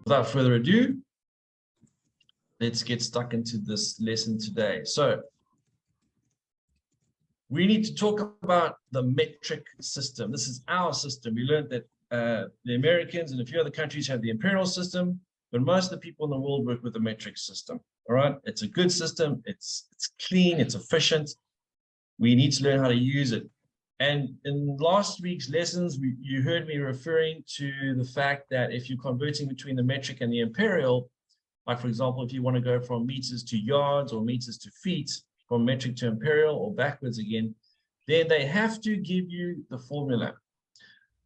without further ado, let's get stuck into this lesson today. So we need to talk about the metric system. This is our system. We learned that the Americans and a few other countries have the imperial system, but most of the people in the world work with the metric system. All right, it's a good system. It's clean. It's efficient. We need to learn how to use it. And in last week's lessons, you heard me referring to the fact that if you're converting between the metric and the imperial, like for example, if you want to go from meters to yards or meters to feet, from metric to imperial or backwards again, then they have to give you the formula.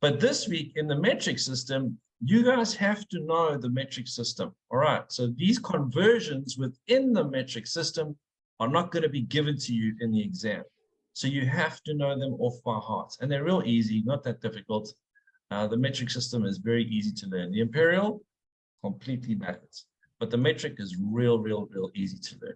But this week in the metric system, you guys have to know the metric system. All right, so these conversions within the metric system are not going to be given to you in the exam. So you have to know them off by heart. And they're real easy, not that difficult. The metric system is very easy to learn. The imperial, completely backwards. But the metric is real easy to learn.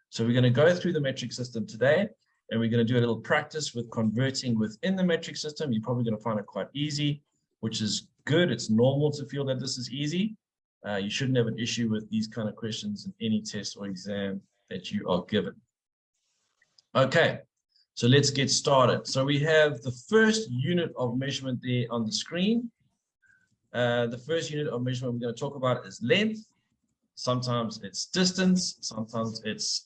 So we're going to go through the metric system today, and we're going to do a little practice with converting within the metric system. You're probably going to find it quite easy, which is good. It's normal to feel that this is easy. You shouldn't have an issue with these kind of questions in any test or exam that you are given. Okay, so let's get started. So we have the first unit of measurement there on the screen. The first unit of measurement we're going to talk about is length. Sometimes it's distance, sometimes it's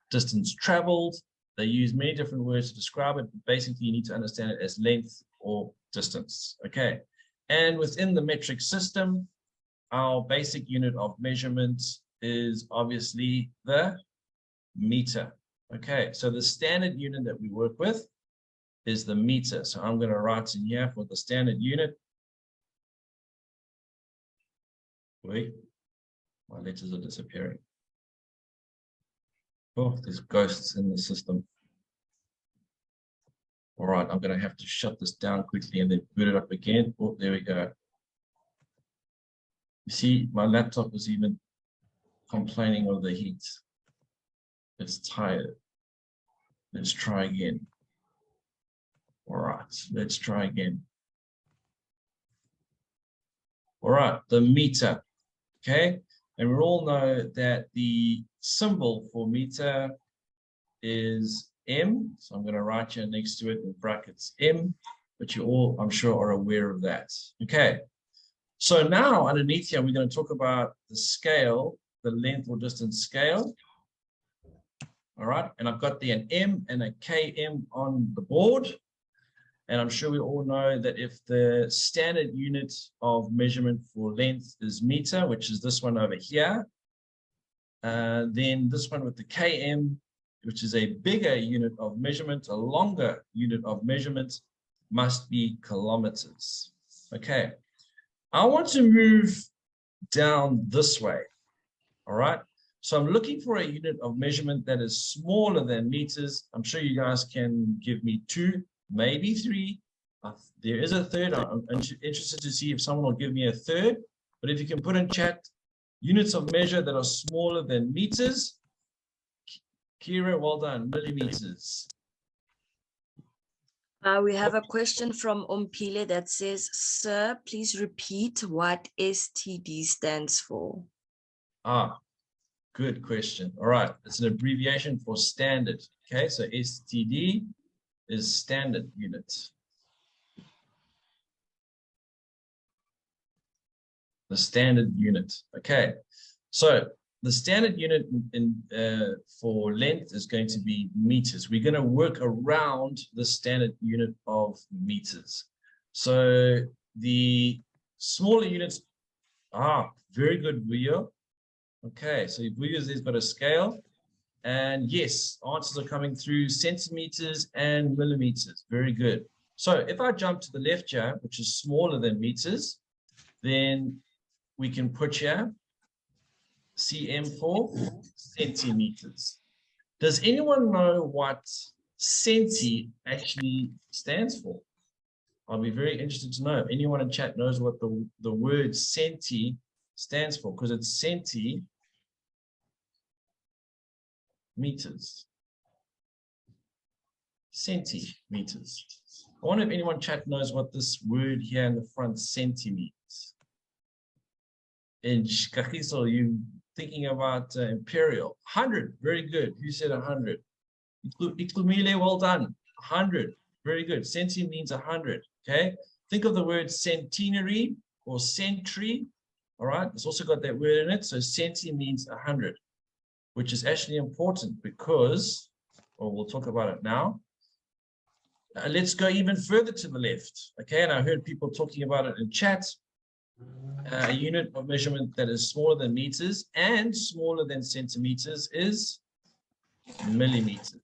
distance traveled. They use many different words to describe it, but basically you need to understand it as length or distance. Okay, and within the metric system, our basic unit of measurement is obviously the meter. Okay, so the standard unit that we work with is the meter. So I'm going to write in here for the standard unit. Wait. My letters are disappearing. Oh, there's ghosts in the system. All right, I'm going to have to shut this down quickly and then boot it up again. Oh, there we go. You see, my laptop is even complaining of the heat. It's tired. Let's try again. All right, let's try again. All right, the meter. Okay. And we all know that the symbol for meter is M. So I'm going to write here next to it in brackets M, but you all, I'm sure, are aware of that. Okay. So now underneath here, we're going to talk about the scale, the length or distance scale. All right. And I've got there an M and a KM on the board. And I'm sure we all know that if the standard unit of measurement for length is meter, which is this one over here, then this one with the km, which is a bigger unit of measurement, a longer unit of measurement, must be kilometers. Okay, I want to move down this way. All right, so I'm looking for a unit of measurement that is smaller than meters. I'm sure you guys can give me 2. Maybe 3. There is a third. I'm interested to see if someone will give me a third. But if you can put in chat units of measure that are smaller than meters. Kira, well done. Millimeters. We have a question from Ompile that says, "Sir, please repeat what STD stands for." Ah, good question. All right. It's an abbreviation for standard. Okay, so STD is standard unit. The standard unit. Okay, so the standard unit for length is going to be meters. We're going to work around the standard unit of meters. So the smaller units, very good, Vuyo. Okay, so Vuyo's got a scale. And yes, answers are coming through centimeters and millimeters. Very good. So if I jump to the left here, which is smaller than meters, then we can put here cm for centimeters. Does anyone know what centi actually stands for? I'll be very interested to know if anyone in chat knows what the word centi stands for, because it's centimeters. Centimeters. I wonder if anyone in chat knows what this word here in the front, centi, means. inch. Kagiso, you thinking about imperial. 100, very good. Who said 100? Iklumile, well done. 100, very good. Centi means 100, okay? Think of the word centenary or century, all right? It's also got that word in it. So centi means 100, which is actually important because, well, we'll talk about it now. Let's go even further to the left, okay? And I heard people talking about it in chat. A unit of measurement that is smaller than meters and smaller than centimeters is millimeters.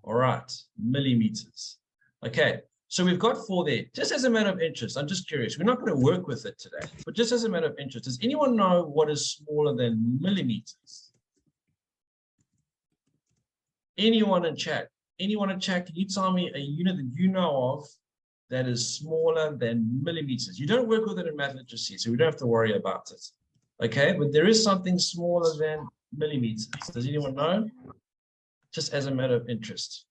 All right, millimeters. Okay, so we've got 4 there. Just as a matter of interest, I'm just curious. We're not going to work with it today, but just as a matter of interest, does anyone know what is smaller than millimeters? Anyone in chat? Anyone in chat, can you tell me a unit that you know of that is smaller than millimeters? You don't work with it in math literacy, so we don't have to worry about it. Okay, but there is something smaller than millimeters. Does anyone know? Just as a matter of interest.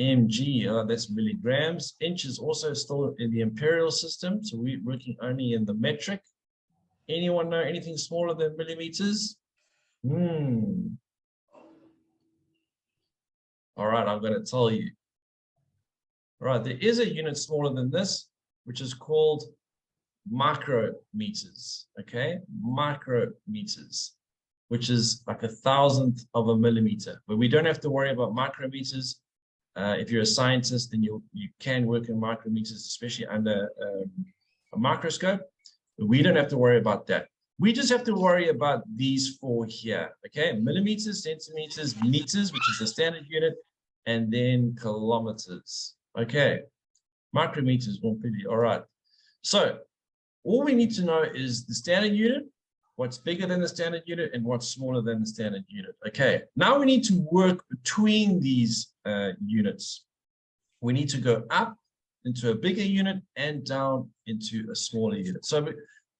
mg, that's milligrams. Inch is also still in the imperial system, so we're working only in the metric. Anyone know anything smaller than millimeters? All right, I'm going to tell you. All right, there is a unit smaller than this, which is called micrometers, okay? Micrometers, which is like 1,000th of a millimeter. But we don't have to worry about micrometers. If you're a scientist, then you can work in micrometers, especially under a microscope. But we don't have to worry about that. We just have to worry about these 4 here, okay? Millimeters, centimeters, meters, which is the standard unit, and then kilometers, okay? Micrometers, all right. So all we need to know is the standard unit, what's bigger than the standard unit, and what's smaller than the standard unit. Okay, now we need to work between these units. We need to go up into a bigger unit and down into a smaller unit. So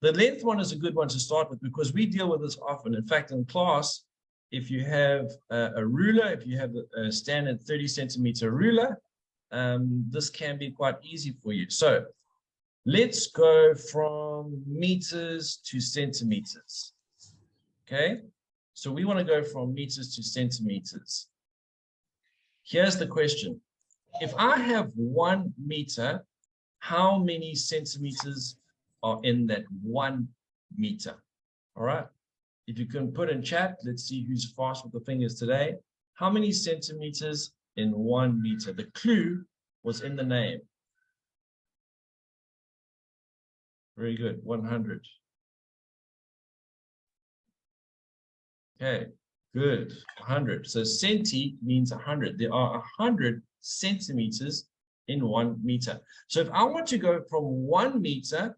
the length one is a good one to start with because we deal with this often. In fact, in class, if you have a ruler, if you have a standard 30-centimeter ruler, this can be quite easy for you. So let's go from meters to centimeters. Okay, so we want to go from meters to centimeters. Here's the question. If I have 1 meter, how many centimeters are in that 1 meter? All right. If you can put in chat, let's see who's fast with the fingers today. How many centimeters in 1 meter? The clue was in the name. Very good, 100. Okay, good, 100. So centi means 100. There are 100 centimeters in 1 meter. So if I want to go from 1 meter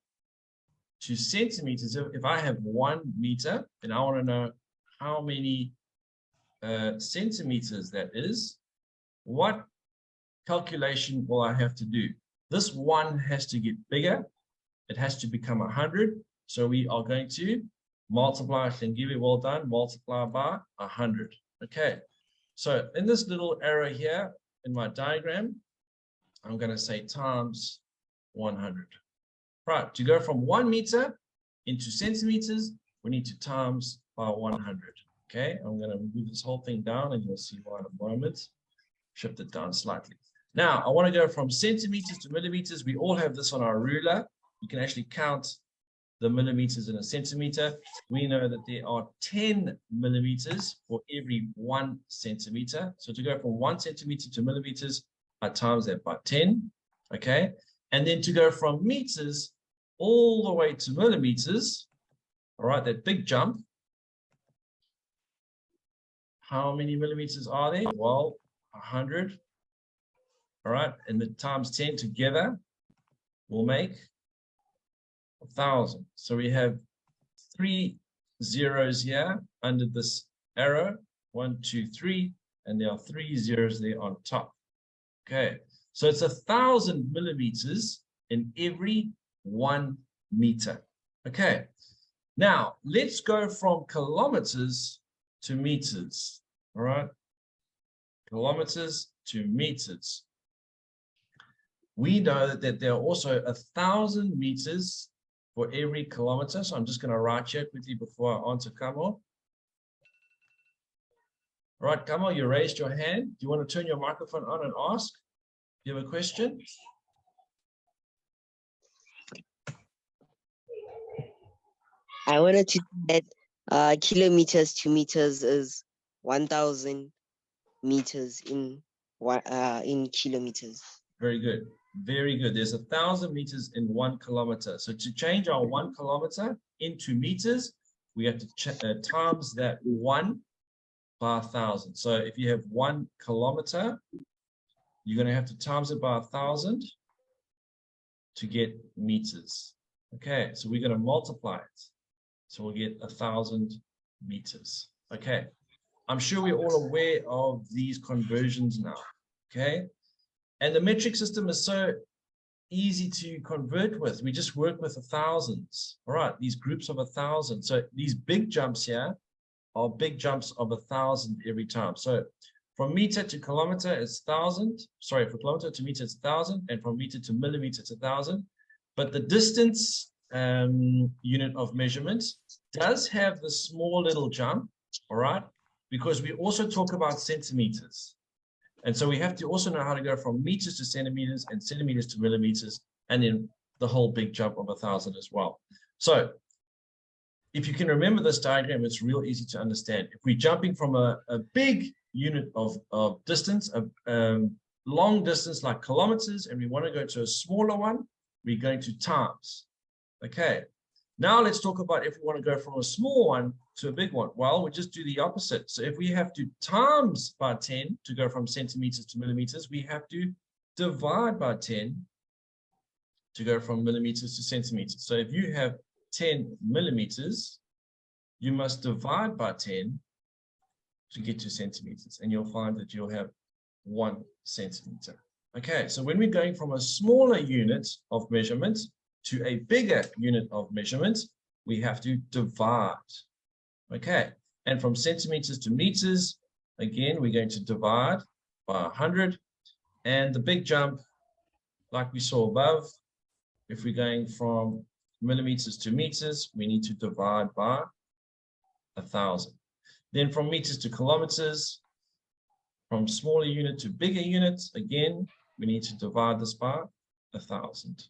to centimeters, if I have 1 meter, and I want to know how many centimeters that is, what calculation will I have to do? This 1 has to get bigger. It has to become 100. So we are going to multiply, and give it well done, multiply by 100. Okay. So in this little arrow here in my diagram, I'm going to say times 100. Right. To go from 1 meter into centimeters, we need to times by 100. Okay. I'm going to move this whole thing down and you'll see why in a moment. Shift it down slightly. Now, I want to go from centimeters to millimeters. We all have this on our ruler. You can actually count the millimeters in a centimeter. We know that there are 10 millimeters for every 1 centimeter. So to go from 1 centimeter to millimeters, I times that by 10. Okay. And then to go from meters all the way to millimeters, all right, that big jump. How many millimeters are there? Well, 100. All right. And the times 10 together will make 1,000. So we have 3 zeros here under this arrow, 1, 2, 3, and there are 3 zeros there on top. Okay, so it's 1,000 millimeters in every 1 meter. Okay, now let's go from kilometers to meters. All right, kilometers to meters. we know that there are also 1,000 meters for every kilometer. So I'm just going to write here quickly before I answer Kamal. All right, Kamal, you raised your hand. Do you want to turn your microphone on and ask? Do you have a question? I wanted to say that kilometers to meters is 1,000 meters in kilometers. Very good. Very good. There's 1,000 meters in 1 kilometer. So to change our 1 kilometer into meters, we have to times that 1 by 1,000. So if you have 1 kilometer, you're going to have to times it by 1,000 to get meters. Okay, so we're going to multiply it. So we'll get 1,000 meters. Okay, I'm sure we're all aware of these conversions now. Okay, and the metric system is so easy to convert with. We just work with the thousands. All right, these groups of 1,000. So these big jumps here are big jumps of 1,000 every time. So from meter to kilometer it's 1,000. Sorry, from kilometer to meter it's 1,000, and from meter to millimeter it's 1,000. But the distance unit of measurement does have the small little jump, all right, because we also talk about centimeters. And so we have to also know how to go from meters to centimeters and centimeters to millimeters, and then the whole big jump of 1,000 as well. So if you can remember this diagram, it's real easy to understand. If we're jumping from a big unit of distance, a long distance like kilometers, and we want to go to a smaller one, we're going to times. Okay, now let's talk about if we want to go from a small one to a big one. Well, we just do the opposite. So if we have to times by 10 to go from centimeters to millimeters, we have to divide by 10 to go from millimeters to centimeters. So if you have 10 millimeters, you must divide by 10 to get to centimeters, and you'll find that you'll have 1 centimeter. Okay, so when we're going from a smaller unit of measurement to a bigger unit of measurement, we have to divide. Okay, and from centimeters to meters, again, we're going to divide by 100. And the big jump, like we saw above, if we're going from millimeters to meters, we need to divide by 1,000. Then from meters to kilometers, from smaller unit to bigger units, again, we need to divide this by 1,000.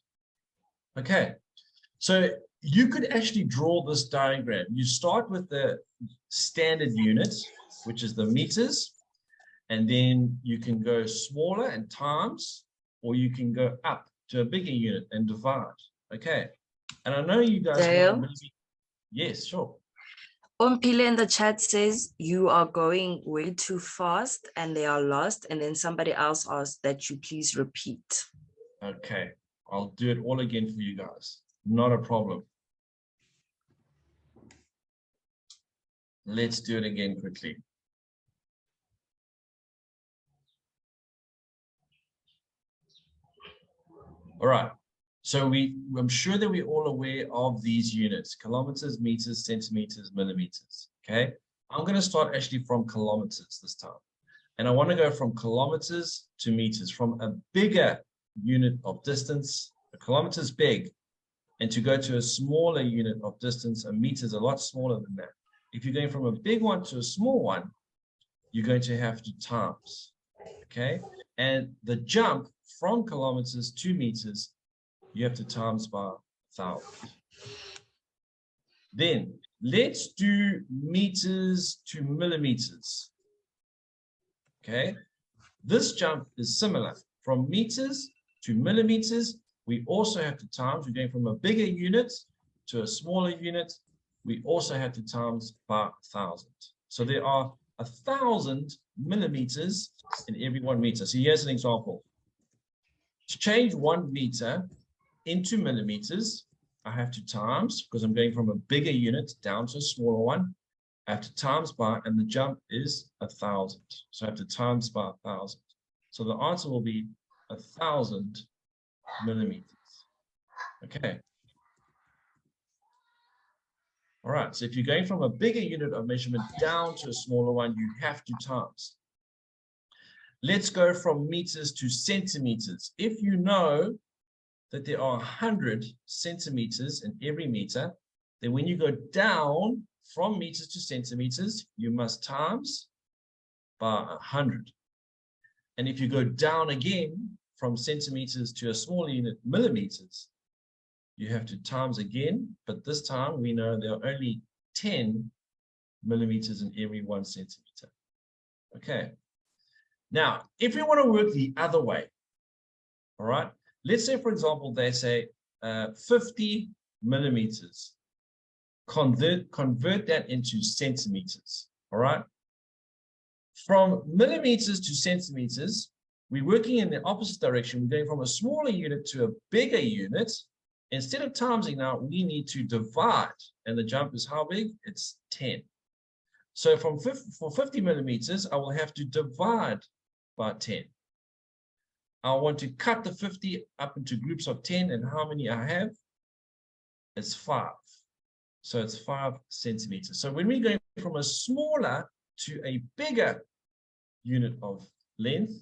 Okay, so you could actually draw this diagram. You start with the standard unit, which is the meters, and then you can go smaller and times, or you can go up to a bigger unit and divide. Okay, and I know you guys know. Yes, sure. Ompile in the chat says you are going way too fast and they are lost, and then somebody else asked that you please repeat. Okay, I'll do it all again for you guys. Not a problem. Let's do it again quickly. All right. So I'm sure that we're all aware of these units: kilometers, meters, centimeters, millimeters. Okay. I'm going to start actually from kilometers this time. And I want to go from kilometers to meters, from a bigger unit of distance. A kilometer is big. And to go to a smaller unit of distance, a meter is a lot smaller than that. If you're going from a big one to a small one, you're going to have to times. Okay. And the jump from kilometers to meters, you have to times by 1,000. Then let's do meters to millimeters. Okay, this jump is similar. From meters to millimeters, we also have to times. We're going from a bigger unit to a smaller unit. We also have to times by 1,000. So there are 1,000 millimeters in every 1 meter. So here's an example. To change 1 meter into millimeters, I have to times, because I'm going from a bigger unit down to a smaller one. I have to times by, and the jump is 1,000. So I have to times by 1,000. So the answer will be 1,000 millimeters. Okay. All right. So if you're going from a bigger unit of measurement down to a smaller one, you have to times. let's go from meters to centimeters. If you know that there are 100 centimeters in every meter, then when you go down from meters to centimeters, you must times by 100. And if you go down again from centimeters to a smaller unit, millimeters, you have to times again, but this time we know there are only 10 millimeters in every 1 centimeter. Okay. Now, if we want to work the other way, all right, let's say, for example, they say 50 millimeters. Convert that into centimeters, all right? From millimeters to centimeters, we're working in the opposite direction. We're going from a smaller unit to a bigger unit. Instead of timesing now, we need to divide. And the jump is how big? It's 10. So for 50 millimeters, I will have to divide by 10. I want to cut the 50 up into groups of 10. And how many I have? It's 5. So it's 5 centimeters. So when we're going from a smaller to a bigger unit of length,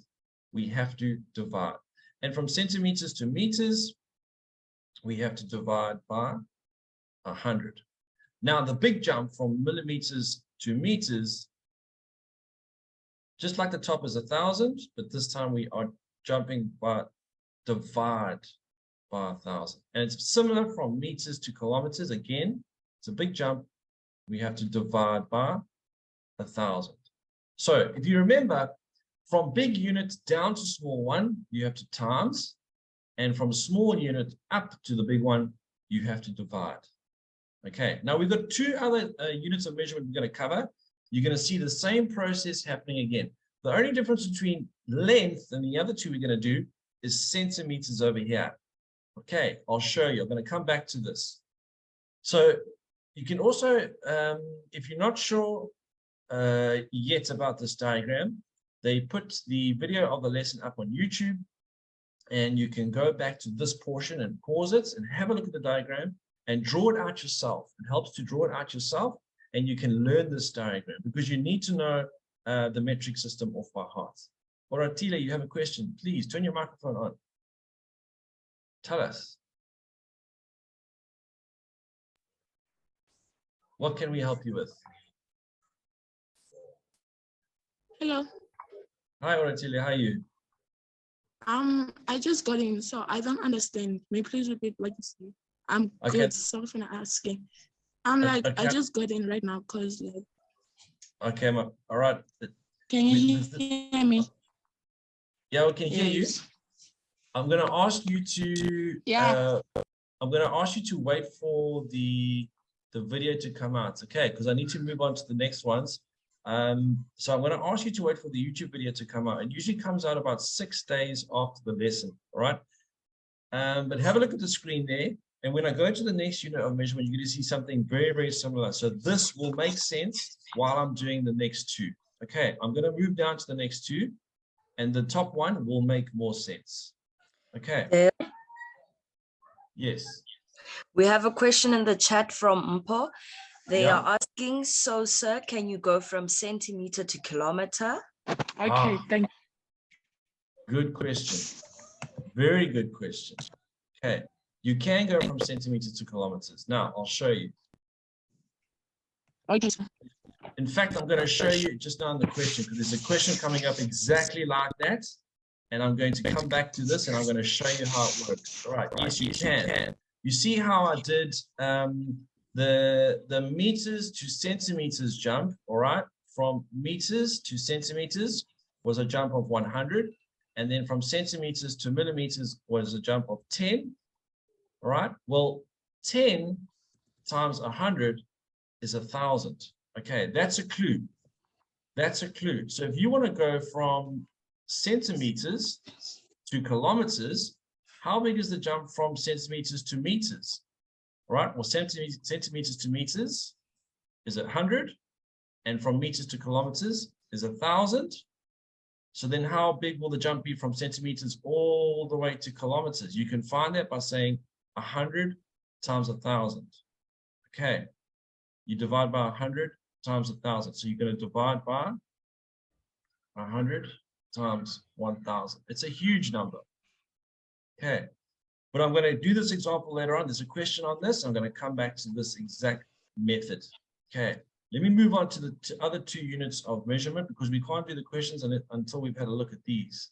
we have to divide. And from centimeters to meters, we have to divide by 100. Now, the big jump from millimeters to meters, just like the top is 1,000, but this time we are jumping by divide by 1,000. And it's similar from meters to kilometers. Again, it's a big jump. We have to divide by 1,000. So if you remember, from big unit down to small one, you have to times. And from small unit up to the big one, you have to divide. Okay, now we've got 2 other units of measurement we're going to cover. You're going to see the same process happening again. The only difference between length and the other 2 we're going to do is centimeters over here. Okay, I'll show you. I'm going to come back to this. So you can also, if you're not sure yet about this diagram, they put the video of the lesson up on YouTube, and you can go back to this portion and pause it and have a look at the diagram and draw it out yourself. It helps to draw it out yourself, and you can learn this diagram because you need to know the metric system off by heart. All right, Tila, you have a question. Please turn your microphone on. Tell us. What can we help you with? Hello. Hi, Oratilia, how are you? I just got in, so I don't understand. May you please repeat what you said? I'm Okay. good. Sorry for not asking. I Okay. just got in right now because like. Okay, all right. Can you hear me? Yeah, we can hear you. Yes. I'm going to ask you to. Yeah. I'm going to ask you to wait for the video to come out, okay? Because I need to move on to the next ones. So I'm going to ask you to wait for the YouTube video to come out. It usually comes out about 6 days after the lesson, all right? But have a look at the screen there. And when I go to the next unit of measurement, you're going to see something very, very similar. So this will make sense while I'm doing the next 2. Okay, I'm going to move down to the next 2. And the top one will make more sense. Okay. Yes. We have a question in the chat from Mpo. They Yeah. are asking, so sir, can you go from centimeter to kilometer? Okay, thank you. Good question. Very good question. Okay. You can go from centimeters to kilometers. Now, I'll show you. Okay, sir. In fact, I'm going to show you just now in the question, because there's a question coming up exactly like that. And I'm going to come back to this, and I'm going to show you how it works. All right. Yes, you can. You see how I did the meters to centimeters jump, all right? From meters to centimeters was a jump of 100. And then from centimeters to millimeters was a jump of 10. All right. Well, 10 times 100 is 1,000. Okay, that's a clue. That's a clue. So if you want to go from centimeters to kilometers, how big is the jump from centimeters to meters? All right. Well, centimeters to meters is 100, and from meters to kilometers is 1,000. So then how big will the jump be from centimeters all the way to kilometers? You can find that by saying 100 times 1,000. Okay. You divide by 100 times 1,000. So you're going to divide by 100 times 1,000. It's a huge number. Okay, but I'm going to do this example later on. There's a question on this. I'm going to come back to this exact method. Okay, let me move on to the other two units of measurement because we can't do the questions until we've had a look at these.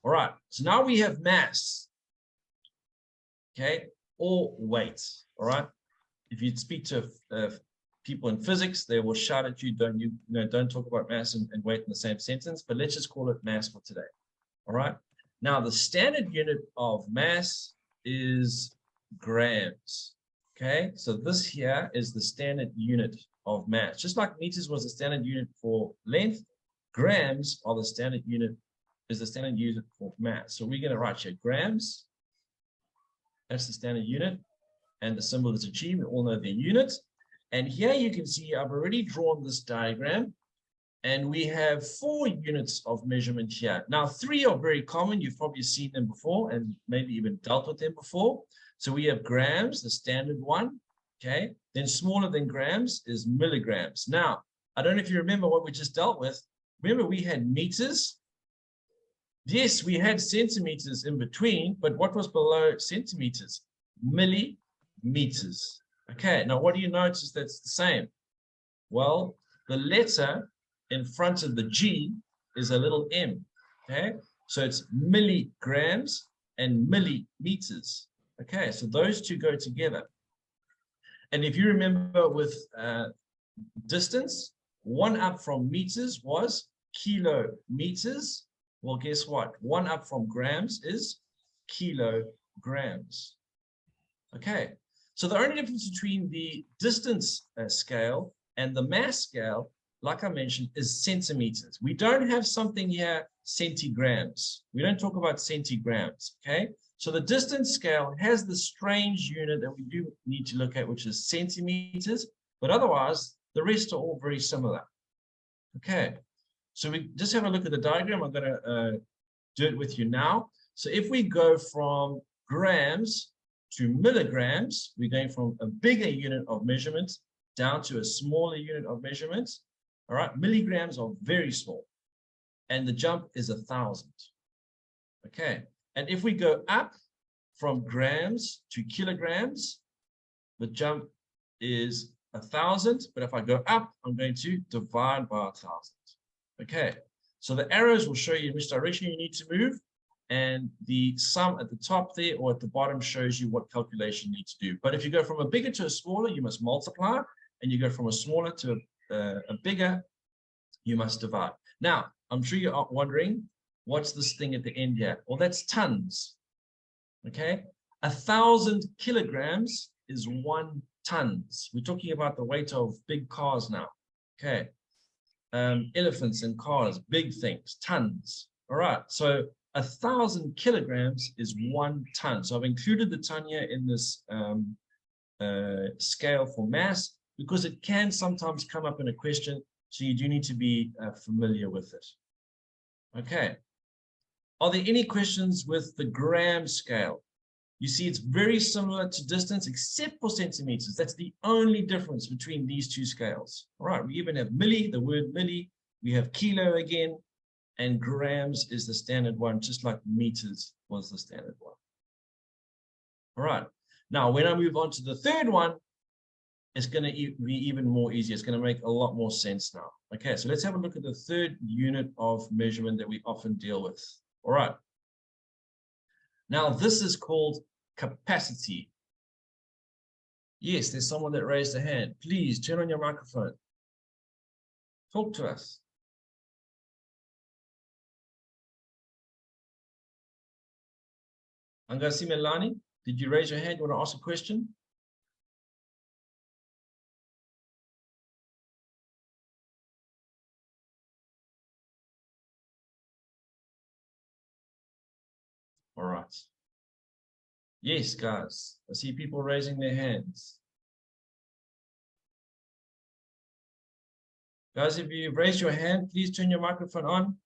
All right, so now we have mass, okay, or weight. All right, if you speak to people in physics, they will shout at you, don't talk about mass and weight in the same sentence, but let's just call it mass for today. All right, now the standard unit of mass is grams. Okay, so this here is the standard unit of mass. Just like meters was the standard unit for length, grams are the standard unit, is the standard unit for mass. So we're going to write here grams. That's the standard unit. And the symbol is a G. We all know the unit. And here you can see I've already drawn this diagram. And we have 4 units of measurement here. Now, 3 are very common. You've probably seen them before and maybe even dealt with them before. So we have grams, the standard one. Okay. Then smaller than grams is milligrams. Now, I don't know if you remember what we just dealt with. Remember, we had meters. Yes, we had centimeters in between, but what was below centimeters? Millimeters. Okay. Now, what do you notice that's the same? Well, the letter in front of the G is a little m, okay? So it's milligrams and millimeters, okay? So those two go together. And if you remember with distance, 1 up from meters was kilometers. Well, guess what? 1 up from grams is kilograms, okay? So the only difference between the distance scale and the mass scale, like I mentioned, is centimeters. We don't have something here, centigrams. We don't talk about centigrams, okay? So the distance scale has the strange unit that we do need to look at, which is centimeters, but otherwise, the rest are all very similar. Okay, so we just have a look at the diagram. I'm gonna do it with you now. So if we go from grams to milligrams, we're going from a bigger unit of measurement down to a smaller unit of measurement. All right, milligrams are very small, and the jump is 1,000. Okay, and if we go up from grams to kilograms, the jump is 1,000. But if I go up, I'm going to divide by 1,000. Okay, so the arrows will show you in which direction you need to move, and the sum at the top there or at the bottom shows you what calculation you need to do. But if you go from a bigger to a smaller, you must multiply, and you go from a smaller to a bigger, you must divide. Now, I'm sure you're wondering, what's this thing at the end here? Well, that's tons. Okay, 1,000 kilograms is 1 tons. We're talking about the weight of big cars now. Okay, elephants and cars, big things, tons. All right, so 1,000 kilograms is 1 ton. So I've included the ton here in this scale for mass, because it can sometimes come up in a question, so you do need to be familiar with it. Okay. Are there any questions with the gram scale? You see, it's very similar to distance, except for centimeters. That's the only difference between these two scales. All right, we even have milli, the word milli. We have kilo again, and grams is the standard one, just like meters was the standard one. All right. Now, when I move on to the third one, it's going to be even more easy. It's going to make a lot more sense now. Okay, so let's have a look at the third unit of measurement that we often deal with. All right. Now, this is called capacity. Yes, there's someone that raised a hand. Please turn on your microphone. Talk to us. Angasi Melani, did you raise your hand? You want to ask a question? All right. Yes, guys. I see people raising their hands. Guys, if you've raised your hand, please turn your microphone on.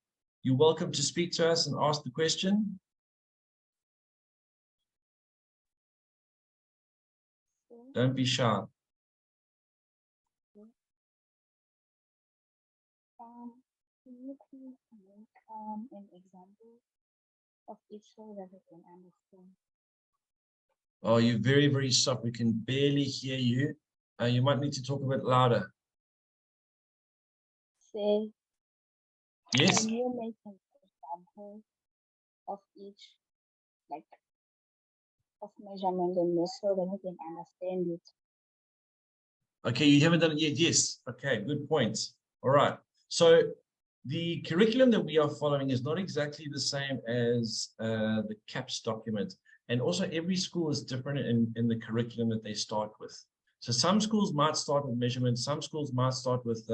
You're welcome to speak to us and ask the question. Don't be shy. Can you please make an example of each so that I can understand? Oh, you're very, very soft. We can barely hear you. You might need to talk a bit louder. Say, Yes. can you make an example of each, like, of measurement in this so that I can understand it? Okay, you haven't done it yet. Yes. Okay, good point. All right. So the curriculum that we are following is not exactly the same as the CAPS document. And also every school is different in the curriculum that they start with. So some schools might start with measurements, some schools might start with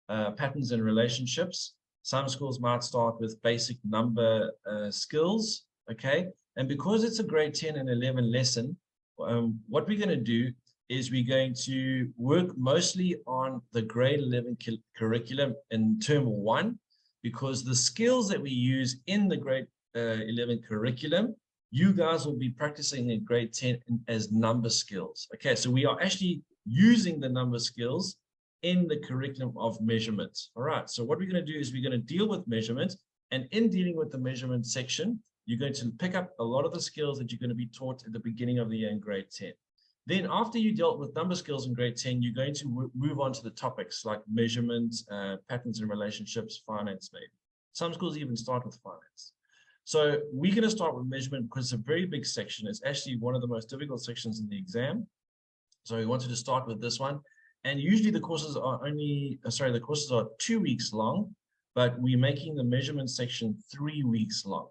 patterns and relationships. Some schools might start with basic number skills, okay? And because it's a grade 10 and 11 lesson, what we're going to do is we're going to work mostly on the grade 11 curriculum in term 1, because the skills that we use in the grade 11 curriculum, you guys will be practicing in grade 10 as number skills. Okay, so we are actually using the number skills in the curriculum of measurements. All right, so what we're going to do is we're going to deal with measurement, and in dealing with the measurement section, you're going to pick up a lot of the skills that you're going to be taught at the beginning of the year in grade 10. Then after you dealt with number skills in grade 10, you're going to move on to the topics like measurement, patterns and relationships, finance maybe. Some schools even start with finance. So we're going to start with measurement because it's a very big section. It's actually one of the most difficult sections in the exam. So we wanted to start with this one. And usually the courses are the courses are 2 weeks long, but we're making the measurement section 3 weeks long.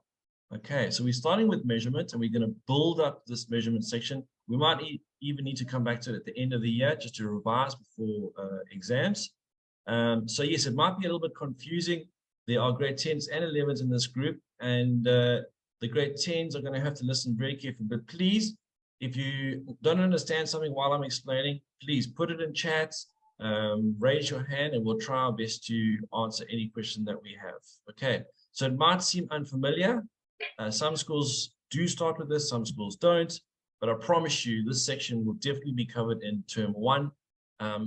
Okay, so we're starting with measurement and we're going to build up this measurement section. We might even need to come back to it at the end of the year just to revise before exams. So yes, it might be a little bit confusing. There are grade 10s and 11s in this group, and the grade 10s are going to have to listen very carefully. But please, if you don't understand something while I'm explaining, please put it in chats, raise your hand, and we'll try our best to answer any question that we have. Okay, so it might seem unfamiliar. Some schools do start with this, some schools don't, but I promise you this section will definitely be covered in term 1.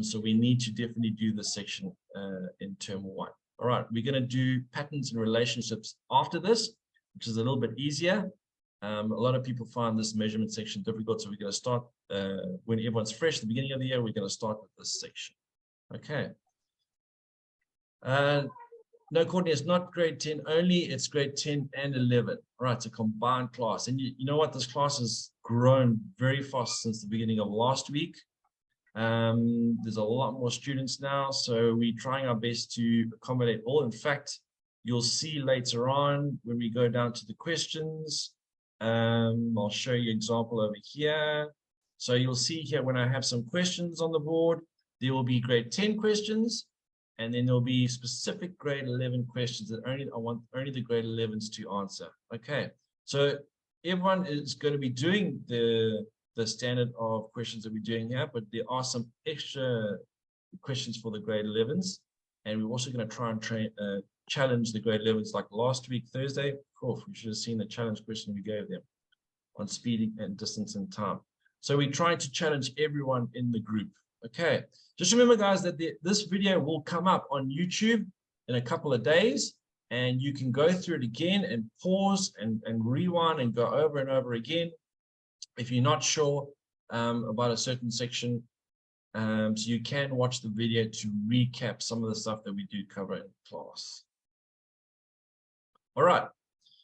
So we need to definitely do this section in term 1. All right, we're going to do patterns and relationships after this, which is a little bit easier. A lot of people find this measurement section difficult, so we're going to start when everyone's fresh at the beginning of the year. We're going to start with this section. Okay. No, Courtney, it's not grade 10 only, it's grade 10 and 11. All right, it's a combined class. And you know what? This class has grown very fast since the beginning of last week. There's a lot more students now, so we're trying our best to accommodate all. In fact, you'll see later on when we go down to the questions, I'll show you an example over here. So you'll see here when I have some questions on the board, there will be grade 10 questions, and then there'll be specific grade 11 questions that I want only the grade 11s to answer. Okay, so everyone is going to be doing the standard of questions that we're doing here, but there are some extra questions for the grade 11s, and we're also going to try and challenge the grade 11s. Like last week, Thursday, we should have seen the challenge question we gave them on speed and distance and time. So we're trying to challenge everyone in the group. Okay, just remember, guys, that this video will come up on YouTube in a couple of days, and you can go through it again and pause and rewind and go over and over again if you're not sure about a certain section. So you can watch the video to recap some of the stuff that we do cover in class. All right,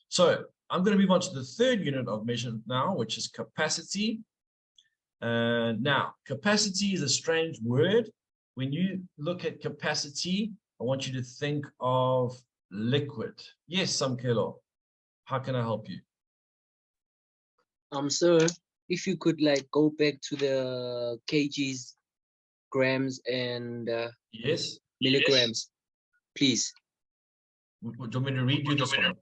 so I'm going to move on to the third unit of measurement now, which is capacity. Now, capacity is a strange word. When you look at capacity, I want you to think of liquid. Yes, Samkelo, how can I help you? Sir, if you could like go back to the kgs, grams, and Yes, milligrams, please. Would you want me to redo this one?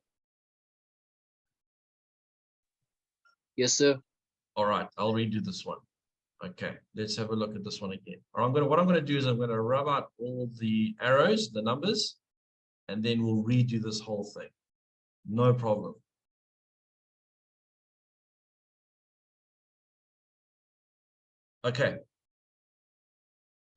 Yes, sir. All right, I'll redo this one. Okay, let's have a look at this one again. All right, what I'm going to do is I'm going to rub out all the arrows, the numbers, and then we'll redo this whole thing. No problem. Okay.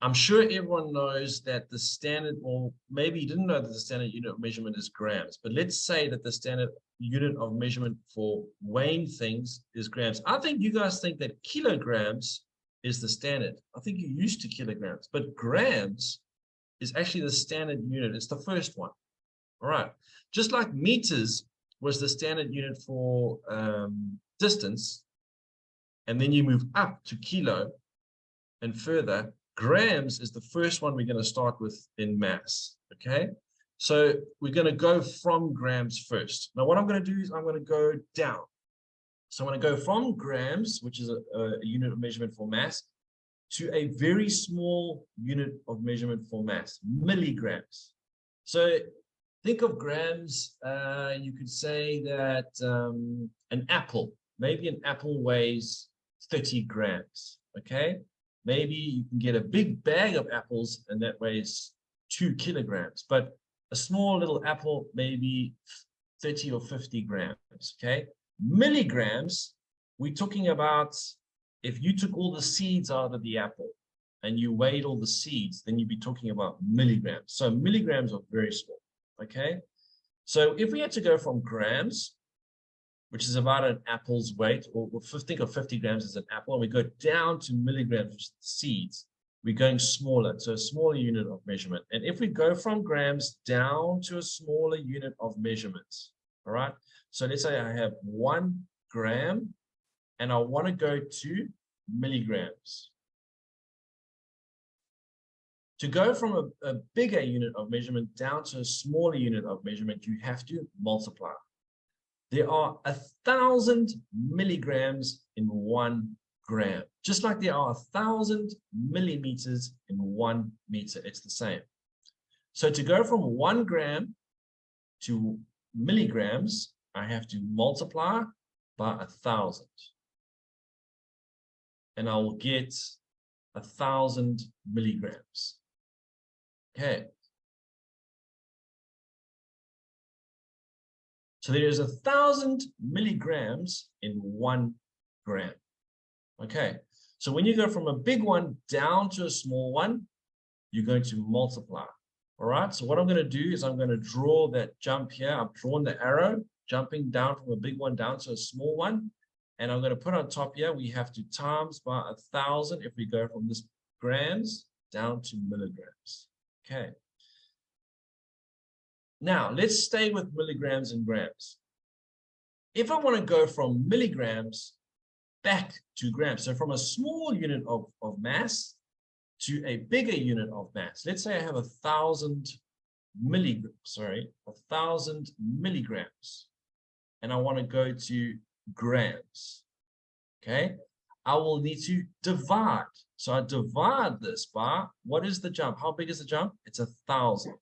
I'm sure everyone knows that the standard, or maybe you didn't know that the standard unit of measurement is grams, but let's say that the standard unit of measurement for weighing things is grams. I think you guys think that kilograms is the standard. I think you're used to kilograms, but grams is actually the standard unit. It's the first one. All right. Just like meters was the standard unit for distance, and then you move up to kilo and further, grams is the first one we're going to start with in mass. Okay. So we're going to go from grams first. Now, what I'm going to do is I'm going to go down. So I'm going to go from grams, which is a unit of measurement for mass, to a very small unit of measurement for mass, milligrams. So think of grams, you could say that an apple, maybe an apple weighs 30 grams, okay? Maybe you can get a big bag of apples and that weighs 2 kilograms, but a small little apple, maybe 30 or 50 grams, okay? Milligrams, we're talking about if you took all the seeds out of the apple and you weighed all the seeds, then you'd be talking about milligrams. So milligrams are very small, okay? So if we had to go from grams, which is about an apple's weight, or think of 50 grams as an apple, and we go down to milligrams, which is seeds, we're going smaller, so a smaller unit of measurement. And if we go from grams down to a smaller unit of measurement, all right? So let's say I have 1 gram, and I want to go to milligrams. To go from a bigger unit of measurement down to a smaller unit of measurement, you have to multiply. There are 1,000 milligrams in 1 gram, just like there are 1,000 millimeters in 1 meter. It's the same. So to go from 1 gram to milligrams, I have to multiply by 1,000. And I will get 1,000 milligrams. Okay. So there is 1,000 milligrams in 1 gram. Okay. So when you go from a big one down to a small one, you're going to multiply. All right. So what I'm going to do is I'm going to draw that jump here. I've drawn the arrow jumping down from a big one down to a small one. And I'm going to put on top here, we have to times by 1,000 if we go from this grams down to milligrams. Okay. Now, let's stay with milligrams and grams. If I want to go from milligrams back to grams, so from a small unit of mass to a bigger unit of mass, let's say I have 1,000 milligrams, 1,000 milligrams, and I want to go to grams, okay? I will need to divide. So I divide this by, what is the jump? How big is the jump? It's 1,000.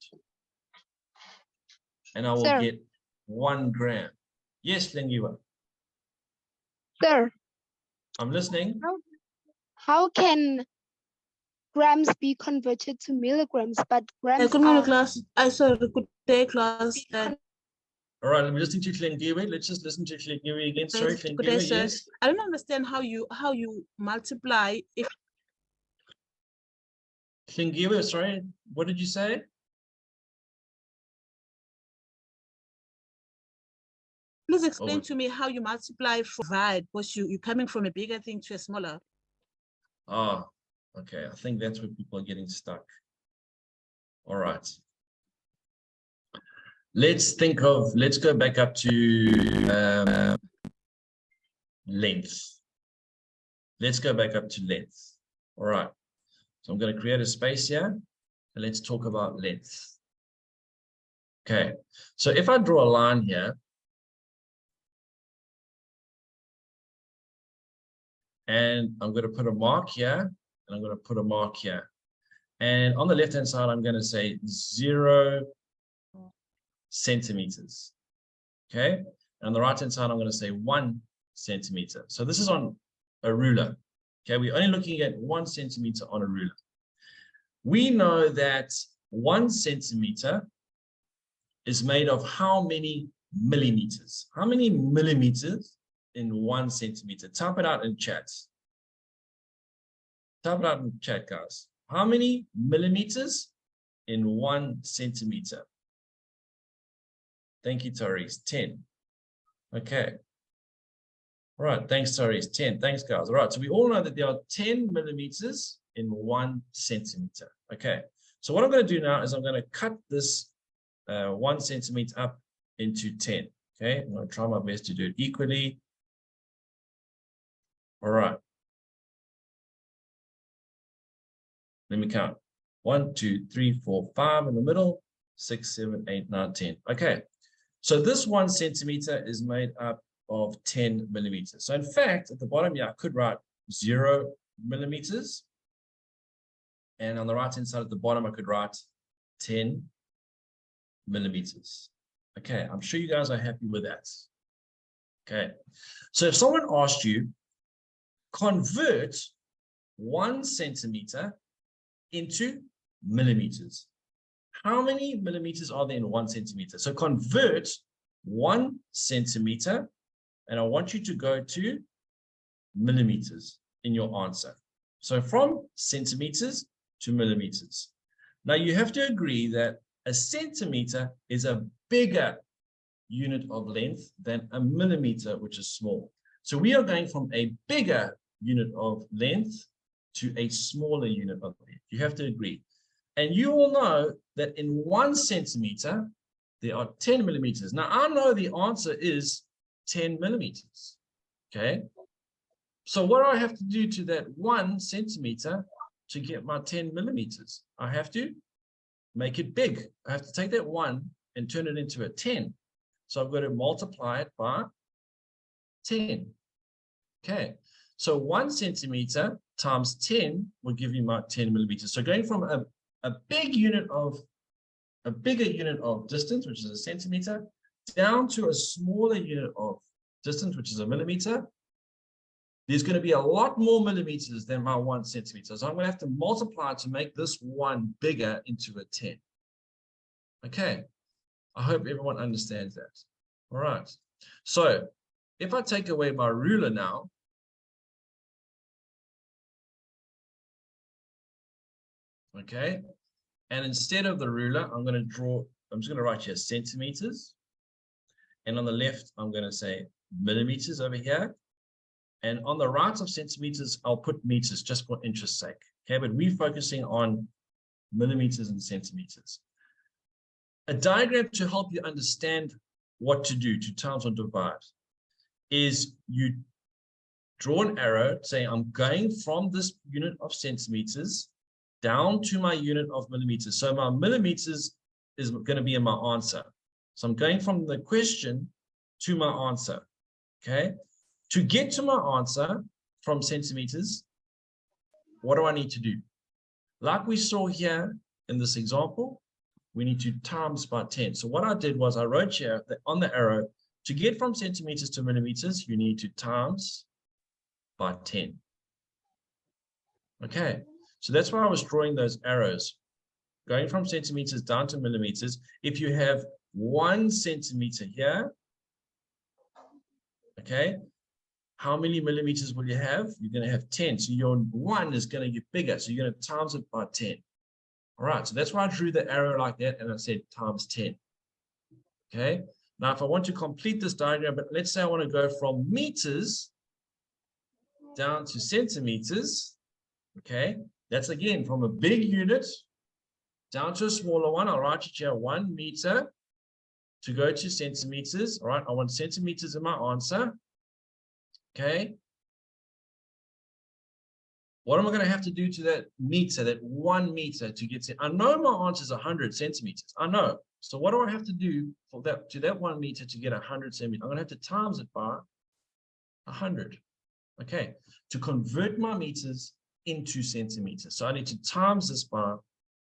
And I will get 1 gram. Yes, Lingiwa. Sir, I'm listening. how can grams be converted to milligrams, but grams Good morning, are class. I saw good day, class. All right, I'm listening to Klingiwe. Let's just listen to Klingiwe again. Sorry, Good day, Klingiwe, sir. yes. I don't understand how you multiply if Klingiwe, sorry, what did you say? please explain to me how you multiply for divide, because you're coming from a bigger thing to a smaller. Ah, okay. I think that's where people are getting stuck. All right. Let's go back up to length. Let's go back up to length. All right. So I'm going to create a space here and let's talk about length. Okay. So if I draw a line here, and I'm going to put a mark here, and I'm going to put a mark here. And on the left-hand side, I'm going to say 0 centimeters. Okay. And on the right-hand side, I'm going to say 1 centimeter. So this is on a ruler. Okay. We're only looking at 1 centimeter on a ruler. We know that 1 centimeter is made of how many millimeters? How many millimeters in 1 centimeter? Type it out in chat. Type it out in chat, guys. How many millimeters in 1 centimeter? Thank you, Therese. 10. Okay. All right. Thanks, Therese. 10. Thanks, guys. All right. So we all know that there are 10 millimeters in 1 centimeter. Okay. So what I'm going to do now is I'm going to cut this 1 centimeter up into 10. Okay. I'm going to try my best to do it equally. All right. Let me count. 1, 2, 3, 4, 5 in the middle. 6, 7, 8, 9, 10. Okay. So this 1 centimeter is made up of 10 millimeters. So in fact, at the bottom here, I could write 0 millimeters. And on the right-hand side at the bottom, I could write 10 millimeters. Okay, I'm sure you guys are happy with that. Okay, so if someone asked you, convert 1 centimeter into millimeters, how many millimeters are there in 1 centimeter? So convert 1 centimeter, and I want you to go to millimeters in your answer. So from centimeters to millimeters. Now you have to agree that a centimeter is a bigger unit of length than a millimeter, which is small. So we are going from a bigger unit of length to a smaller unit of length. You have to agree. And you all know that in 1 centimeter, there are 10 millimeters. Now, I know the answer is 10 millimeters, okay? So what do I have to do to that 1 centimeter to get my 10 millimeters? I have to make it big. I have to take that 1 and turn it into a 10. So I've got to multiply it by 10, okay? So 1 centimeter times 10 will give you my 10 millimeters. So going from a bigger unit of distance, which is a centimeter, down to a smaller unit of distance, which is a millimeter, there's going to be a lot more millimeters than my 1 centimeter. So I'm going to have to multiply to make this 1 bigger into a 10. Okay, I hope everyone understands that. All right, so if I take away my ruler now, okay, and instead of the ruler, I'm just going to write here centimeters. And on the left, I'm going to say millimeters over here. And on the right of centimeters, I'll put meters just for interest's sake. Okay, but we're focusing on millimeters and centimeters. A diagram to help you understand what to do to times or divide is you draw an arrow saying I'm going from this unit of centimeters down to my unit of millimeters. So my millimeters is going to be in my answer. So I'm going from the question to my answer, okay? To get to my answer from centimeters, what do I need to do? Like we saw here in this example, we need to times by 10. So what I did was I wrote here that on the arrow, to get from centimeters to millimeters, you need to times by 10. Okay, so that's why I was drawing those arrows, going from centimeters down to millimeters. If you have 1 centimeter here, okay, how many millimeters will you have? You're going to have 10. So your 1 is going to get bigger. So you're going to times it by 10. All right, so that's why I drew the arrow like that and I said times 10. Okay, now if I want to complete this diagram, but let's say I want to go from meters down to centimeters, okay, that's again from a big unit down to a smaller one. I'll write it here 1 meter to go to centimeters. All right, I want centimeters in my answer. Okay. What am I going to have to do to that meter, that 1 meter to get to? I know my answer is 100 centimeters. I know. So what do I have to do for that to that 1 meter to get 100 centimeters? I'm going to have to times it by 100. Okay. To convert my meters into centimeters. So I need to times this by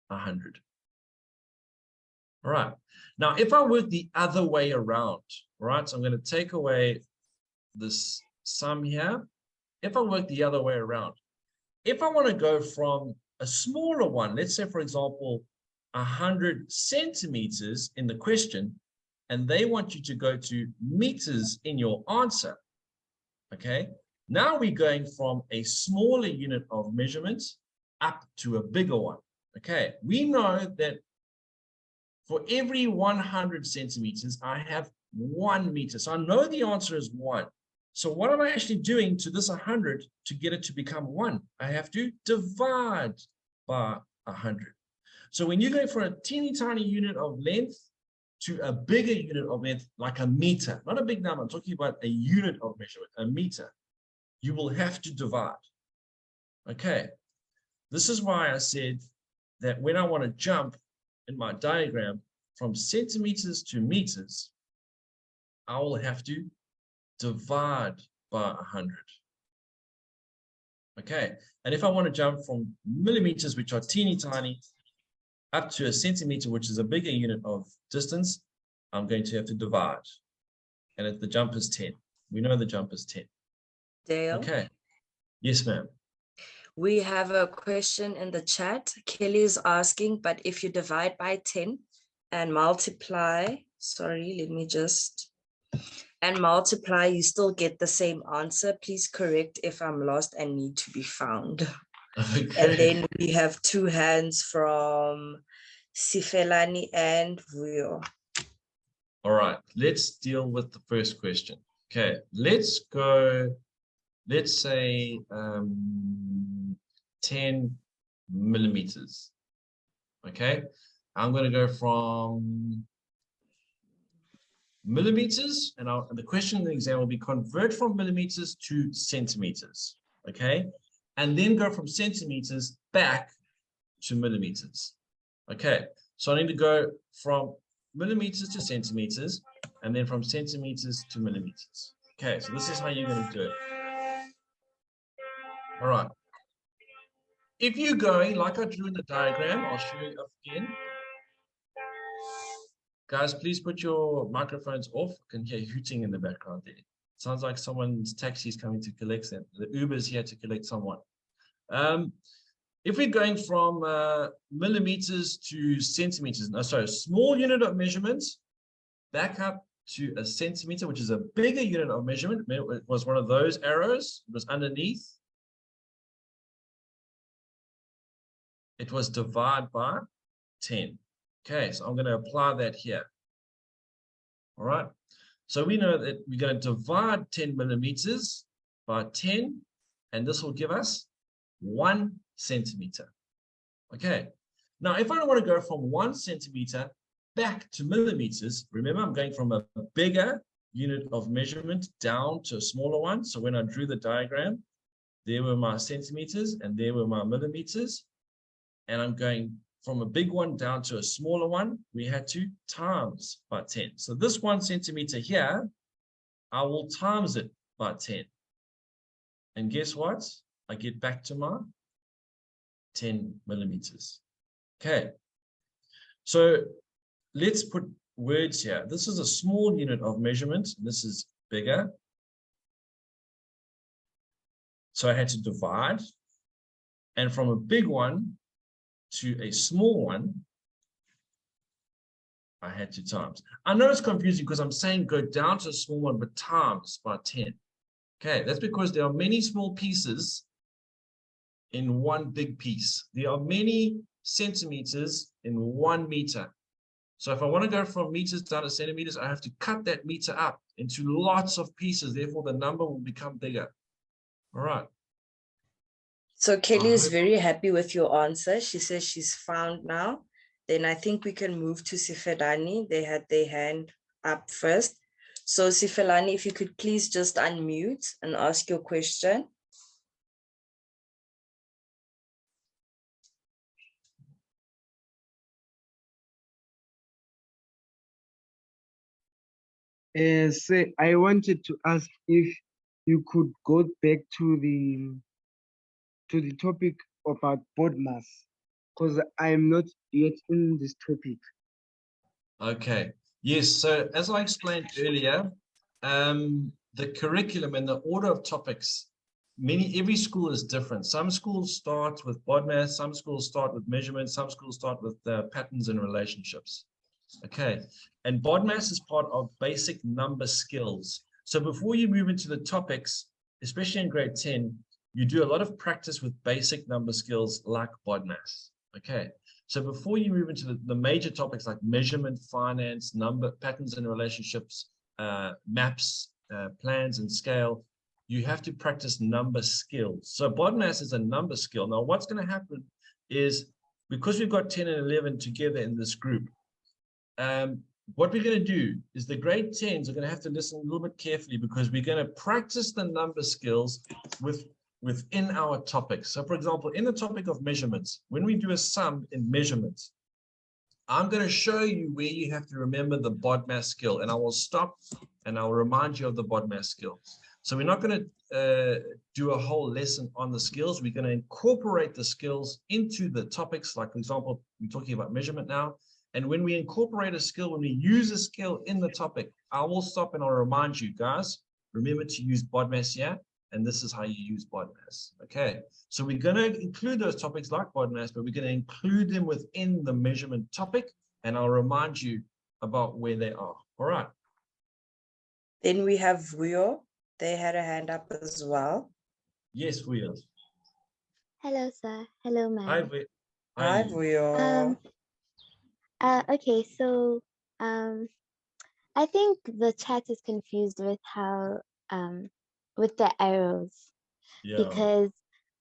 100. All right. Now, if I work the other way around, all right, so I'm going to take away this sum here. If I work the other way around, if I want to go from a smaller one, let's say, for example, 100 centimeters in the question, and they want you to go to meters in your answer, okay? Now we're going from a smaller unit of measurement up to a bigger one. Okay, we know that for every 100 centimeters, I have 1 meter. So I know the answer is 1. So what am I actually doing to this 100 to get it to become 1? I have to divide by 100. So when you go from a teeny tiny unit of length to a bigger unit of length, like a meter, not a big number, I'm talking about a unit of measurement, a meter, you will have to divide. Okay, this is why I said that when I want to jump in my diagram from centimeters to meters, I will have to divide by 100. Okay, and if I want to jump from millimeters, which are teeny tiny, up to a centimeter, which is a bigger unit of distance, I'm going to have to divide. And if the jump is 10, we know the jump is 10. Dale, Okay. Yes, ma'am. we have a question in the chat. Kelly is asking, but if you divide by 10 and multiply, sorry, let me just, and multiply, you still get the same answer. Please correct if I'm lost and need to be found. Okay. And then we have 2 hands from Sifelani and Vuyo. All right, let's deal with the first question. Okay, let's go, let's say 10 millimeters. Okay, I'm going to go from millimeters, and the question in the exam will be convert from millimeters to centimeters. Okay, and then go from centimeters back to millimeters. Okay, so I need to go from millimeters to centimeters, and then from centimeters to millimeters. Okay, so this is how you're going to do it. All right. If you're going, like I drew in the diagram, I'll show you again. Guys, please put your microphones off. I can hear hooting in the background there. Sounds like someone's taxi is coming to collect them. The Uber is here to collect someone. If we're going from millimeters to centimeters, no, sorry, small unit of measurement, back up to a centimeter, which is a bigger unit of measurement. It was one of those arrows. It was underneath. It was divide by 10. Okay, so I'm going to apply that here. All right. So we know that we're going to divide 10 millimeters by 10, and this will give us 1 centimeter. Okay. Now, if I don't want to go from 1 centimeter back to millimeters, remember, I'm going from a bigger unit of measurement down to a smaller one. So when I drew the diagram, there were my centimeters and there were my millimeters. And I'm going from a big one down to a smaller one. We had to times by 10. So this 1 centimeter here, I will times it by 10. And guess what? I get back to my 10 millimeters. Okay. So let's put words here. This is a small unit of measurement. This is bigger. So I had to divide. And from a big one to a small one, I had to times. I know it's confusing because I'm saying go down to a small one, but times by 10. Okay, that's because there are many small pieces in one big piece. There are many centimeters in 1 meter. So if I want to go from meters down to centimeters, I have to cut that meter up into lots of pieces. Therefore, the number will become bigger. All right. So Kelly is very happy with your answer. She says she's found now. Then I think we can move to Sifelani. They had their hand up first. So Sifelani, if you could please just unmute and ask your question. So I wanted to ask if you could go back to the topic about body mass, because I'm not yet in this topic. Okay. Yes. So as I explained earlier, the curriculum and the order of topics, every school is different. Some schools start with body mass, some schools start with measurements, some schools start with patterns and relationships. Okay. And body mass is part of basic number skills. So before you move into the topics, especially in grade 10, you do a lot of practice with basic number skills like BODMAS. Okay, so before you move into the major topics like measurement, finance, number, patterns and relationships, maps, plans and scale, you have to practice number skills. So BODMAS is a number skill. Now, what's going to happen is, because we've got 10 and 11 together in this group, what we're going to do is the grade 10s are going to have to listen a little bit carefully, because we're going to practice the number skills within our topics. So for example, in the topic of measurements, when we do a sum in measurements, I'm going to show you where you have to remember the BODMAS skill, and I will stop and I'll remind you of the BODMAS skill. So we're not going to do a whole lesson on the skills. We're going to incorporate the skills into the topics. Like, for example, we're talking about measurement now. And when we incorporate a skill, when we use a skill in the topic, I will stop and I'll remind you, guys, remember to use BODMAS here. And this is how you use BODMAS. Okay, so we're going to include those topics like BODMAS, but we're going to include them within the measurement topic. And I'll remind you about where they are. All right. Then we have Vuyo. They had a hand up as well. Yes, Vuyo. Hello, sir. Hello, ma'am. Hi, Vuyo. Hi, Vuyo. Okay, so I think the chat is confused with how with the arrows, because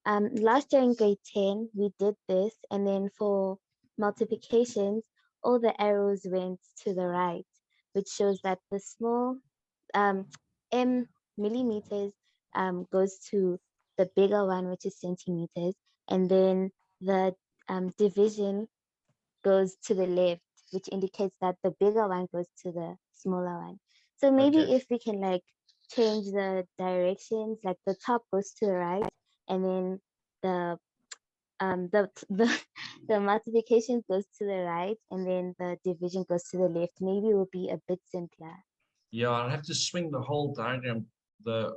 last year in grade 10 we did this, and then for multiplications all the arrows went to the right, which shows that the small m millimeters goes to the bigger one, which is centimeters, and then the division goes to the left, which indicates that the bigger one goes to the smaller one. So maybe if we can like change the directions, like the top goes to the right, and then the multiplication goes to the right, and then the division goes to the left, maybe it will be a bit simpler. Yeah, I'll have to swing the whole diagram the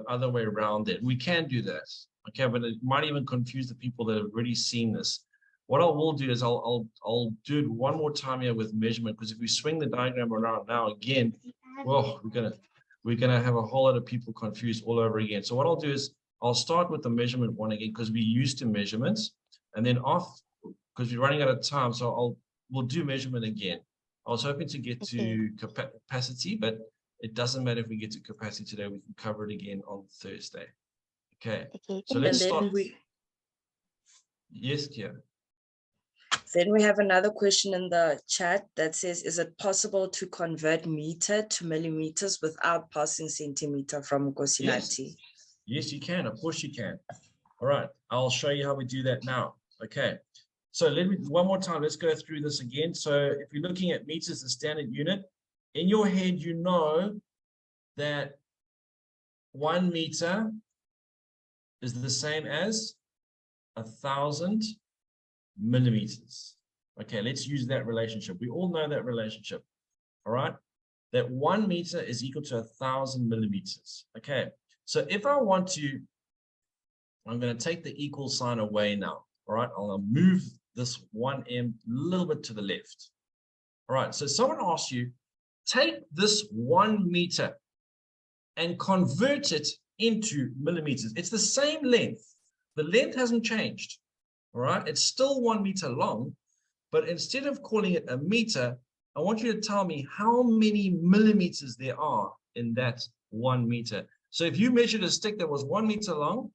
other way around it. We can do that. Okay, but it might even confuse the people that have already seen this. What I will do is I'll do it one more time here with measurement, because if we swing the diagram around now again, well, we're gonna have a whole lot of people confused all over again. So what I'll do is I'll start with the measurement one again, because we're used to measurements, and then off, because we're running out of time, so we'll do measurement again. I was hoping to get to capacity, but it doesn't matter if we get to capacity today. We can cover it again on Thursday. Okay. So let's start. Yes, Kia. Then we have another question in the chat that says, is it possible to convert meter to millimeters without passing centimeter from Gosinati? Yes, you can. Of course you can. All right. I'll show you how we do that now. Okay. So one more time, let's go through this again. So if you're looking at meters, the standard unit, in your head, you know that 1 meter is the same as 1,000 millimeters. Okay, let's use that relationship. We all know that relationship. All right, that 1 meter is equal to 1,000 millimeters. Okay, so if I want to, I'm going to take the equal sign away now. All right, I'll move this 1m a little bit to the left. All right, so someone asks you, take this 1 meter and convert it into millimeters. It's the same length. The length hasn't changed. All right, it's still 1 meter long, but instead of calling it a meter, I want you to tell me how many millimeters there are in that 1 meter. So if you measured a stick that was 1 meter long,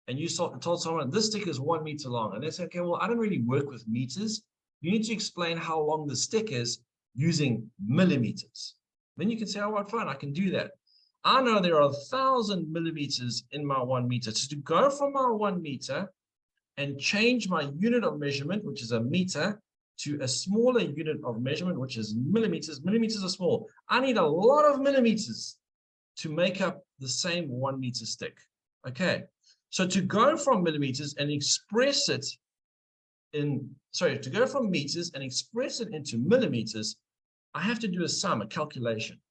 and you told someone this stick is 1 meter long, and they say, okay, well, I don't really work with meters. You need to explain how long the stick is using millimeters. Then you can say, oh, well, fine, I can do that. I know there are 1,000 millimeters in my 1 meter. So to go from my 1 meter and change my unit of measurement, which is a meter, to a smaller unit of measurement, which is millimeters. Millimeters are small. I need a lot of millimeters to make up the same 1 meter stick. Okay, so to go from millimeters and express it to go from meters and express it into millimeters, I have to do a sum, a calculation.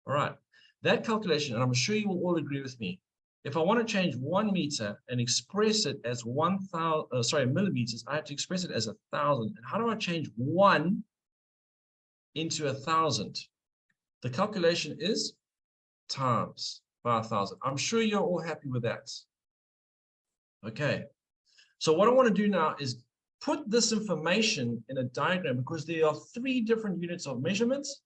All right, that calculation, and I'm sure you will all agree with me, if I want to change 1 meter and express it as millimeters, I have to express it as 1,000. And how do I change 1 into 1,000? The calculation is times by 1,000. I'm sure you're all happy with that. Okay. So what I want to do now is put this information in a diagram, because there are 3 different units of measurements.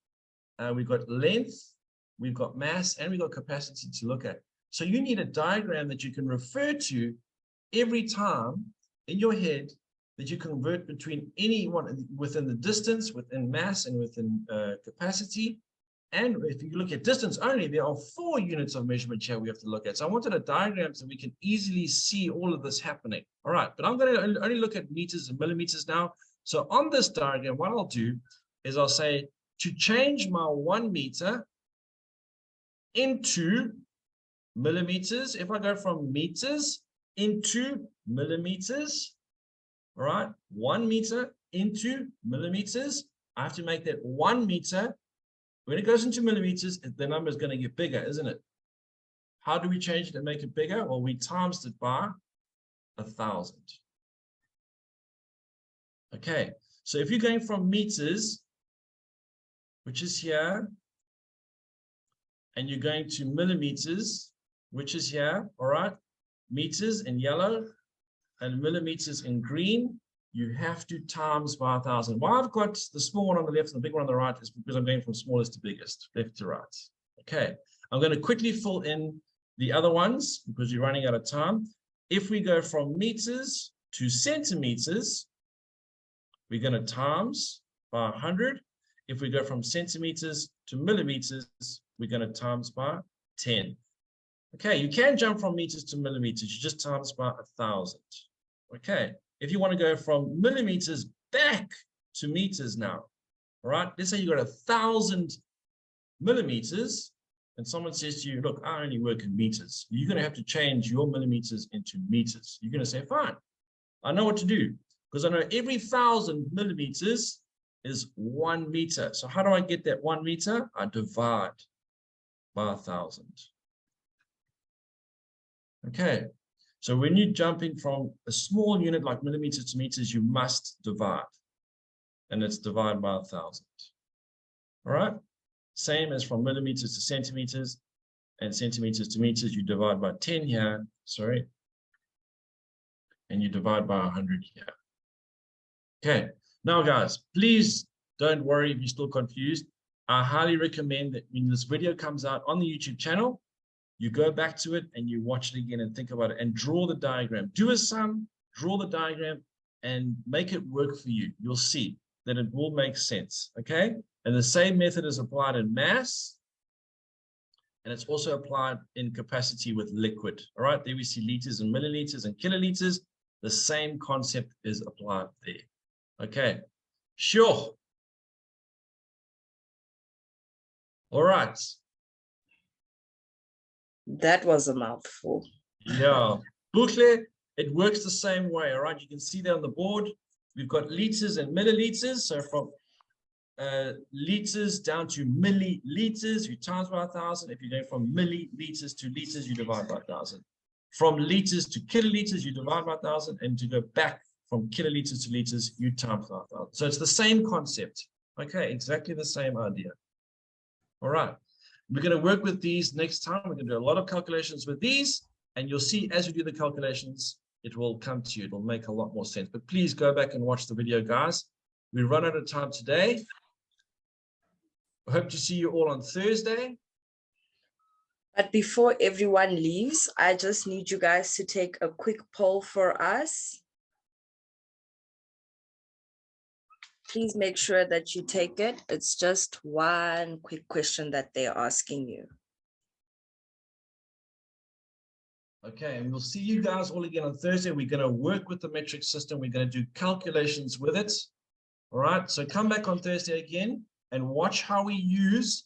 We've got length, we've got mass, and we've got capacity to look at. So you need a diagram that you can refer to every time in your head, that you convert between any one within the distance, within mass, and within capacity. And if you look at distance only, there are 4 units of measurement here we have to look at. So I wanted a diagram so we can easily see all of this happening. All right, but I'm going to only look at meters and millimeters now. So on this diagram, what I'll do is I'll say, to change my 1 meter into millimeters, if I go from meters into millimeters, all right, 1 meter into millimeters, I have to make that 1 meter. When it goes into millimeters, the number is going to get bigger, isn't it? How do we change it and make it bigger? Well, we times it by 1,000. Okay, so if you're going from meters, which is here, and you're going to millimeters, which is here, all right, meters in yellow and millimeters in green, you have to times by 1,000. Why I've got the small one on the left and the big one on the right is because I'm going from smallest to biggest, left to right. Okay, I'm going to quickly fill in the other ones because you're running out of time. If we go from meters to centimeters, we're going to times by 100. If we go from centimeters to millimeters, we're going to times by 10. Okay, you can jump from meters to millimeters. You just times by 1,000. Okay, if you want to go from millimeters back to meters now, all right, let's say you got 1,000 millimeters, and someone says to you, look, I only work in meters. You're going to have to change your millimeters into meters. You're going to say, fine, I know what to do, because I know every 1,000 millimeters is 1 meter. So how do I get that 1 meter? I divide by 1,000. Okay, so when you're jumping from a small unit like millimeters to meters, you must divide, and it's divided by 1,000. All right, same as from millimeters to centimeters and centimeters to meters, you divide by 10 here, sorry, and you divide by 100 here. Okay, now guys, please don't worry if you're still confused. I highly recommend that when this video comes out on the YouTube channel, you go back to it and you watch it again and think about it and draw the diagram. Do a sum, draw the diagram, and make it work for you. You'll see that it will make sense, okay? And the same method is applied in mass, and it's also applied in capacity with liquid, all right? There we see liters and milliliters and kiloliters. The same concept is applied there, okay? Sure. All right. That was a mouthful. Yeah, Bukle, it works the same way, all right? You can see there on the board, we've got liters and milliliters. So from liters down to milliliters, you times by 1,000. If you go from milliliters to liters, you divide by 1,000. From liters to kiloliters, you divide by 1,000. And to go back from kiloliters to liters, you times by 1,000. So it's the same concept. Okay, exactly the same idea. All right. We're going to work with these next time. We're going to do a lot of calculations with these, and you'll see as we do the calculations, it will come to you. It will make a lot more sense. But please go back and watch the video, guys. We run out of time today. I hope to see you all on Thursday. But before everyone leaves, I just need you guys to take a quick poll for us. Please make sure that you take it. It's just one quick question that they're asking you. Okay, and we'll see you guys all again on Thursday. We're going to work with the metric system. We're going to do calculations with it. All right, so come back on Thursday again and watch how we use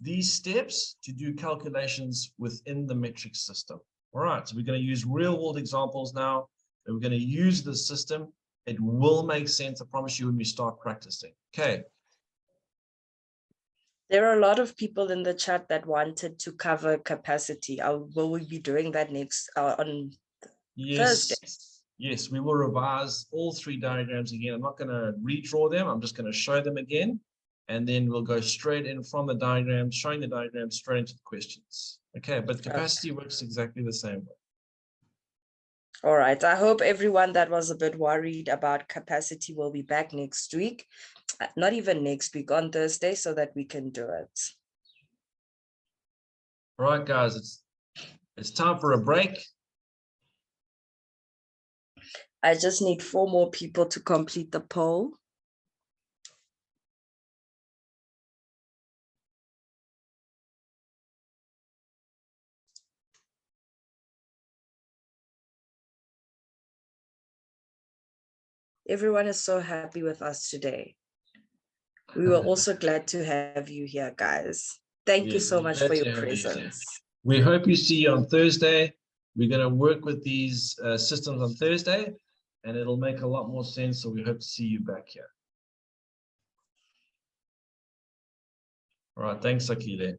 these steps to do calculations within the metric system. All right, so we're going to use real world examples now, and we're going to use the system. It will make sense, I promise you, when we start practicing. Okay. There are a lot of people in the chat that wanted to cover capacity. Will we be doing that next on Thursday? Yes, we will revise all 3 diagrams again. I'm not going to redraw them. I'm just going to show them again. And then we'll go straight in from the diagram, showing the diagram straight into the questions. Okay, but capacity works exactly the same way. All right. I hope everyone that was a bit worried about capacity will be back next week. Not even next week, on Thursday, so that we can do it. All right, guys, it's time for a break. I just need 4 more people to complete the poll. Everyone is so happy with us today. We were also glad to have you here, guys. Thank you so much for your presence. We hope you see you on Thursday. We're going to work with these systems on Thursday, and it'll make a lot more sense. So we hope to see you back here. All right. Thanks, Akile.